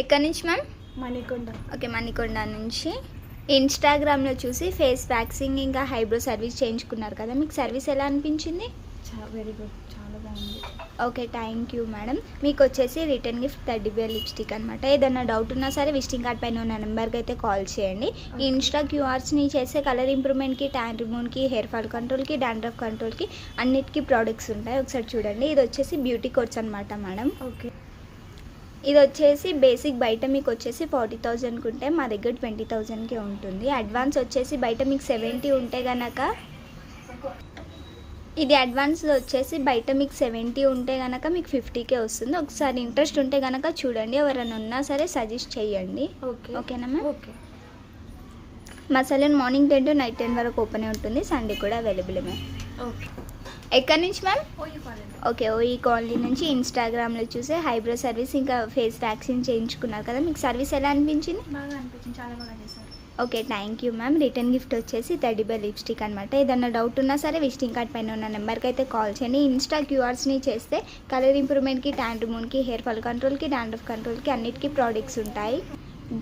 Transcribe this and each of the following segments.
ఎక్కడి నుంచి ma'am? Manikonda. Okay, Manikonda నుంచి. ఇన్స్టాగ్రామ్లో చూసి ఫేస్ వ్యాక్సింగ్ ఇంకా హైబ్రో సర్వీస్ చేయించుకున్నారు కదా, మీకు సర్వీస్ ఎలా అనిపించింది? వెరీ గుడ్, చాలా బాగుంది. Okay, thank you madam. మీకు వచ్చేసి return gift teddy bear lipstick అనమాట. ఏదైనా డౌట్ ఉన్నా సరే విజిటింగ్ కార్డ్ పైన ఉన్న నెంబర్కి అయితే కాల్ చేయండి. ఈ ఇన్స్టా క్యూఆర్స్ని చేసే కలర్ ఇంప్రూవ్మెంట్కి, ట్యాన్ రిమూవ్కి, హెయిర్ ఫాల్ కంట్రోల్కి, డాండ్రఫ్ కంట్రోల్కి అన్నిటికీ ప్రోడక్ట్స్ ఉంటాయి. ఒకసారి చూడండి. ఇది వచ్చేసి బ్యూటీ కోర్స్ అనమాట మేడం. ఓకే. ఇది వచ్చేసి బేసిక్ బయట మీకు వచ్చేసి 40,000కి ఉంటే మా దగ్గర 20,000కే ఉంటుంది. అడ్వాన్స్ వచ్చేసి బయట మీకు 70 ఉంటే కనుక, ఇది అడ్వాన్స్లో వచ్చేసి బయట మీకు 70 ఉంటే కనుక మీకు 50కే వస్తుంది. ఒకసారి ఇంట్రెస్ట్ ఉంటే కనుక చూడండి, ఎవరైనా ఉన్నా సరే సజెస్ట్ చేయండి. ఓకేనా మ్యామ్? ఓకే. మా సలూన్ మార్నింగ్ 10 to నైట్ 10 వరకు ఓపెన్ ఉంటుంది. సండే కూడా అవైలబుల్ మ్యామ్. ఓకే. ఎక్కడి నుంచి మ్యామ్? ఓకే, ఈ కాలనీ నుంచి. ఇన్స్టాగ్రామ్లో చూసే హైబ్రో సర్వీస్ ఇంకా ఫేస్ వ్యాక్సిన్ చేయించుకున్నారు కదా, మీకు సర్వీస్ ఎలా అనిపించింది? బాగా అనిపించింది, చాలా బాగా చేశారు. Okay, thank you ma'am. Return gift వచ్చేసి టెడ్డీ బేర్ లిప్స్టిక్ అనమాట. ఏదన్నా డౌట్ ఉన్నా సరే విజిటింగ్ కార్డ్ పైన ఉన్న నెంబర్కి అయితే కాల్ చేయండి. ఇన్స్టా క్యూఆర్స్ని చేస్తే కలర్ ఇంప్రూవ్మెంట్కి, ట్యాన్ రిమూవ్కి, హెయిర్ ఫాల్ కంట్రోల్కి, డాండ్రఫ్ కంట్రోల్కి అన్నిటికీ ప్రోడక్ట్స్ ఉంటాయి.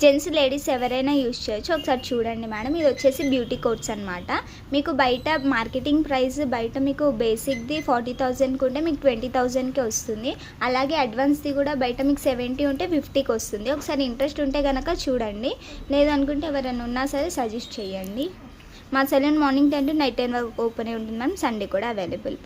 జెంట్స్ లేడీస్ ఎవరైనా యూజ్ చేయొచ్చు. ఒకసారి చూడండి మేడం. ఇది వచ్చేసి బ్యూటీ కోట్స్ అనమాట. మీకు బయట మార్కెటింగ్ ప్రైస్ బయట మీకు బేసిక్ది 40,000కి ఉంటే మీకు 20,000కే వస్తుంది. అలాగే అడ్వాన్స్ది కూడా బయట మీకు 70 ఉంటే 50కి వస్తుంది. ఒకసారి ఇంట్రెస్ట్ ఉంటే కనుక చూడండి, లేదనుకుంటే ఎవరైనా ఉన్నా సరే సజెస్ట్ చేయండి. మా సెలూన్ మార్నింగ్ 10 to నైట్ 10 వరకు ఓపెన్ ఉంటుంది మ్యామ్. సండే కూడా అవైలబుల్.